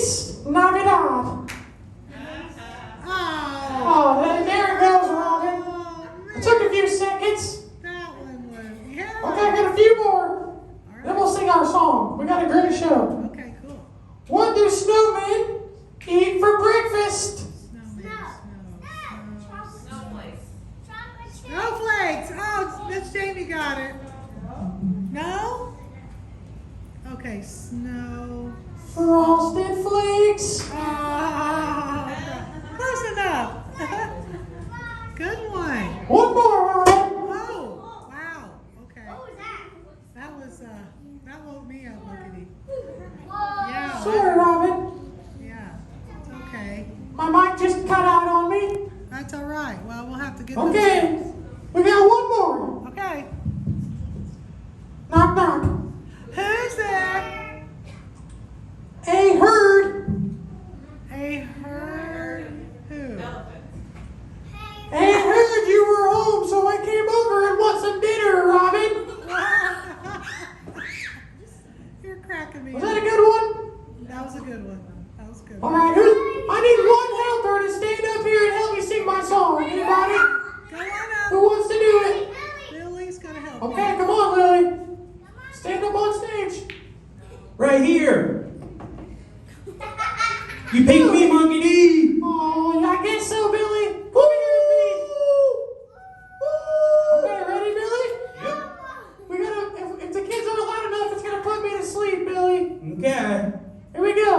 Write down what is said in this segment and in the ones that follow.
Feliz Navidad. Oh, there it goes, Robin. It took a few seconds. That one was, yeah. Okay, I got a few more. Then we'll sing our song. We got a great show. Okay, cool. What do snowmen eat for breakfast? Snowflakes. Oh, Miss Jamie got it. No? Okay, snow. Frosted flakes. Close enough. Good one. One more, Robin. Oh, wow. Okay. What was that? That woke me up, Mucky. Yeah. Sorry, Robin. Yeah, it's okay. My mic just cut out on me. That's all right. Well, we'll have to get Okay, we got one more. Okay. Knock, knock. Who's there? A herd. A herd. Who? A herd, you were home, so I came over and want some dinner, Robin. You're cracking me. Was that a good one? That was a good one. That was a good All one. right, I need one helper to stand up here and help me sing my song. Anybody? Go on Who up. wants to do it? Lily's gonna help. Okay, come on, Lily. Stand up on stage. Right here. You picked me, Monkey D. Oh, I guess so, Billy. Come here with me. Okay, ready, Billy? Yep. We gotta. If the kids aren't loud enough, it's gonna put me to sleep, Billy. Okay. Here we go.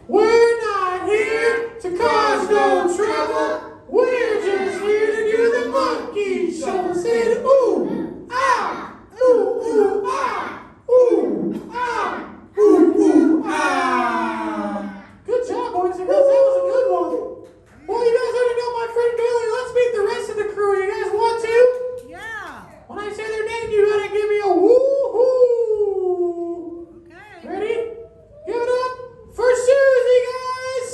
We're not here to cause no trouble. We're just here to do the monkey show. Say it, ooh, ah, ooh, ooh, ah, ooh, ah, ooh, ooh, ah. Good job, boys and girls. That was a good one. Well, you guys already know my friend Billy. Let's meet the rest of the crew. You guys want to? Yeah. When I say their name, you gotta give me a woo-hoo. Okay. Ready? Give it up for Susie, guys.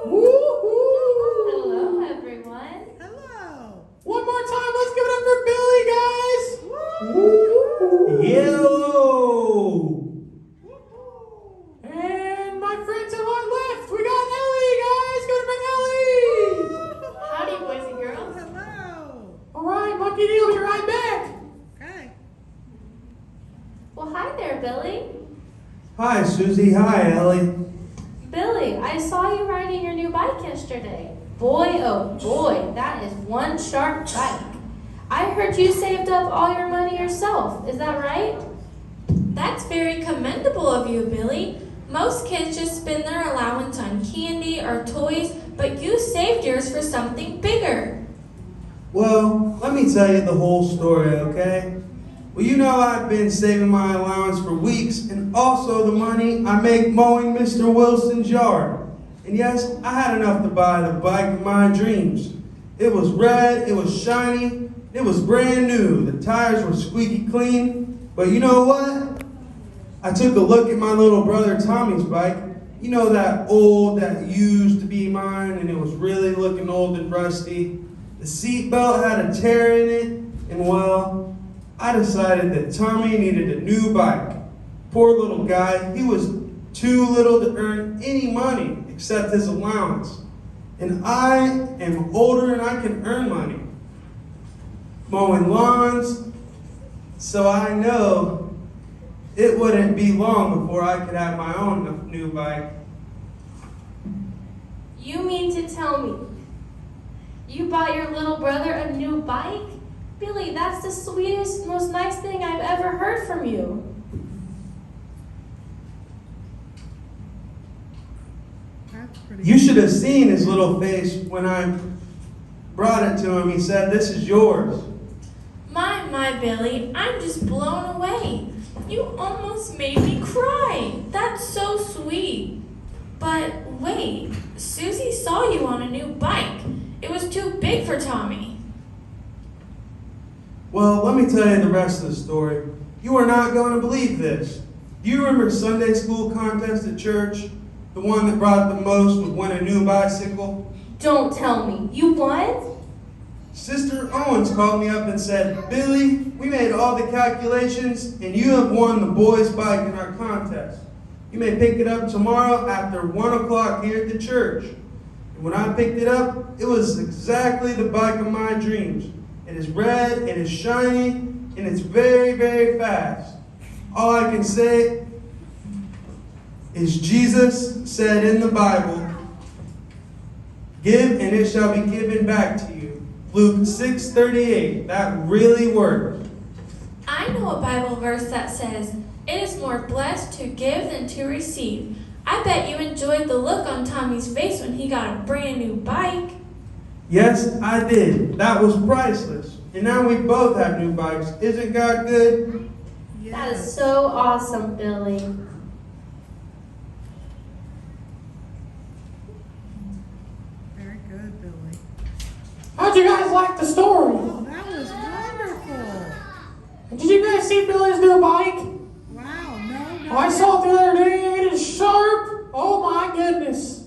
Woo-hoo. Hello, everyone. Hello. One more time. Let's give it up for Billy, guys. Woo-hoo. Hello. And my friend to my left, we got Ellie, guys. Give it up for Ellie. Howdy, boys and girls. Hello. All right, Mucky D will be right back. Okay. Well, hi there, Billy. Hi, Susie. Hi, Ellie. Billy, I saw you riding your new bike yesterday. Boy, oh boy, that is one sharp bike. I heard you saved up all your money yourself. Is that right? That's very commendable of you, Billy. Most kids just spend their allowance on candy or toys, but you saved yours for something bigger. Well, let me tell you the whole story, okay? Well, you know I've been saving my allowance for weeks and also the money I make mowing Mr. Wilson's yard. And yes, I had enough to buy the bike of my dreams. It was red, it was shiny, it was brand new. The tires were squeaky clean. But you know what? I took a look at my little brother Tommy's bike. You know that used to be mine and it was really looking old and rusty. The seat belt had a tear in it and well, I decided that Tommy needed a new bike. Poor little guy, he was too little to earn any money except his allowance. And I am older and I can earn money. Mowing lawns, so I know it wouldn't be long before I could have my own new bike. You mean to tell me you bought your little brother a new bike? Billy, that's the sweetest, most nice thing I've ever heard from you. That's pretty You should have seen his little face when I brought it to him. He said, "This is yours." My, Billy, I'm just blown away. You almost made me cry. That's so sweet. But wait, Susie saw you on a new bike. It was too big for Tommy. Well, let me tell you the rest of the story. You are not going to believe this. Do you remember Sunday school contest at church? The one that brought the most would win a new bicycle? Don't tell me. You won? Sister Owens called me up and said, "Billy, we made all the calculations and you have won the boys' bike in our contest." You may pick it up tomorrow after 1 o'clock here at the church. And when I picked it up, it was exactly the bike of my dreams. It is red, it is shiny, and it's very, very fast. All I can say is Jesus said in the Bible, "Give and it shall be given back to you." Luke 6:38. That really worked. I know a Bible verse that says, "It is more blessed to give than to receive." I bet you enjoyed the look on Tommy's face when he got a brand new bike. Yes, I did. That was priceless. And now we both have new bikes. Isn't God good? Yes. That is so awesome, Billy. Very good, Billy. How'd you guys like the story? Oh, that was wonderful. Did you guys see Billy's new bike? Wow, no. Oh, I saw it the other day. It is sharp. Oh my goodness.